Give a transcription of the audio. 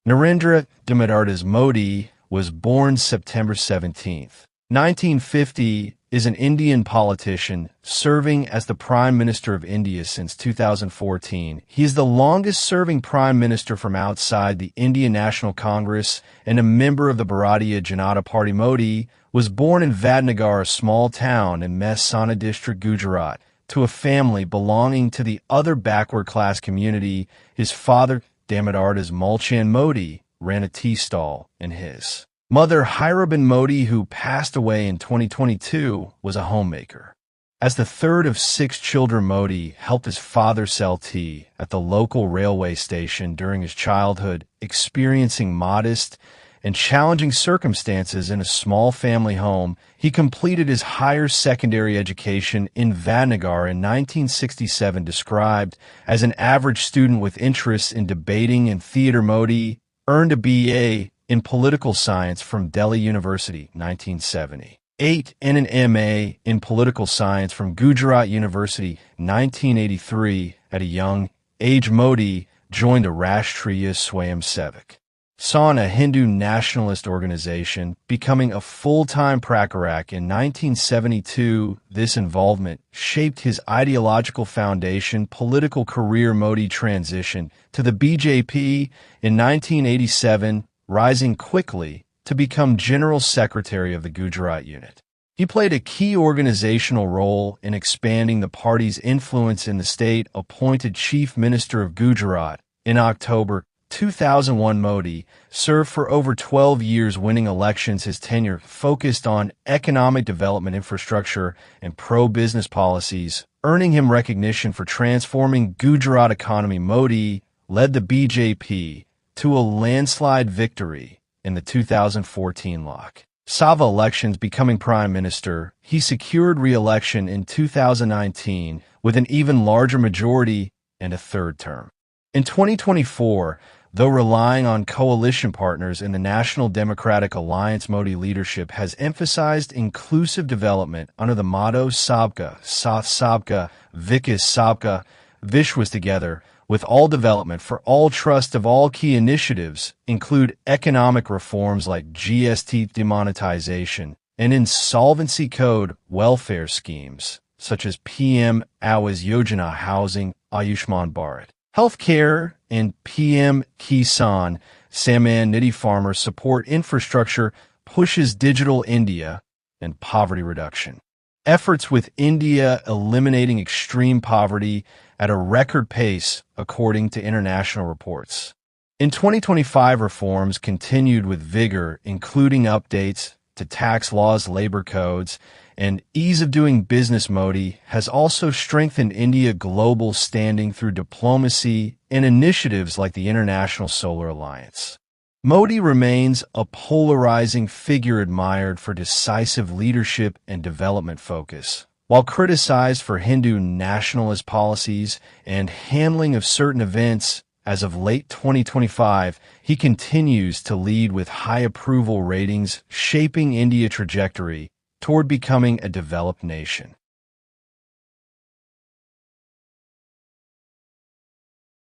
Narendra Damodardas Modi was born September 17th. 1950 is an Indian politician serving as the Prime Minister of India since 2014. He is the longest-serving Prime Minister from outside the Indian National Congress and a member of the Bharatiya Janata Party. Modi was born in Vadnagar, a small town in Mehsana district, Gujarat, to a family belonging to the other backward-class community. His father, Damodardas Mulchan Modi, ran a tea stall, and his mother, Hiraben Modi, who passed away in 2022, was a homemaker. As the third of 6 children, Modi helped his father sell tea at the local railway station during his childhood, experiencing modest and challenging circumstances in a small family home. He completed his higher secondary education in Vadnagar in 1967. Described as an average student with interests in debating and theater, Modi earned a BA in political science from Delhi University, 1978, and an MA in political science from Gujarat University, 1983. At a young age, Modi joined the Rashtriya Swayamsevak Sangh, a Hindu nationalist organization, becoming a full-time prakarak in 1972. This involvement shaped his ideological foundation. Political career: Modi transitioned to the BJP in 1987, rising quickly to become General Secretary of the Gujarat unit. He played a key organizational role in expanding the party's influence in the state. Appointed Chief Minister of Gujarat in October 2001, Modi served for over 12 years, winning elections. His tenure focused on economic development, infrastructure, and pro-business policies, earning him recognition for transforming Gujarat economy. Modi led the BJP to a landslide victory in the 2014 Lok Sabha elections. Becoming Prime Minister, he secured re-election in 2019 with an even larger majority and a third term. In 2024, though relying on coalition partners in the National Democratic Alliance, Modi leadership has emphasized inclusive development under the motto Sabka Saath Sabka Vikas Sabka Vishwas, together with all development for all. Trust of all key initiatives include economic reforms like GST demonetization and insolvency code, welfare schemes such as PM Awas Yojana housing, Ayushman Bharat healthcare, and PM Kisan Samman Nidhi farmer support. Infrastructure pushes Digital India and poverty reduction efforts, with India eliminating extreme poverty at a record pace, according to international reports. In 2025, reforms continued with vigor, including updates to tax laws, labor codes, and ease of doing business. Modi has also strengthened India's global standing through diplomacy and initiatives like the International Solar Alliance. Modi remains a polarizing figure, admired for decisive leadership and development focus. While criticized for Hindu nationalist policies and handling of certain events, as of late 2025, he continues to lead with high approval ratings, shaping India's trajectory toward becoming a developed nation.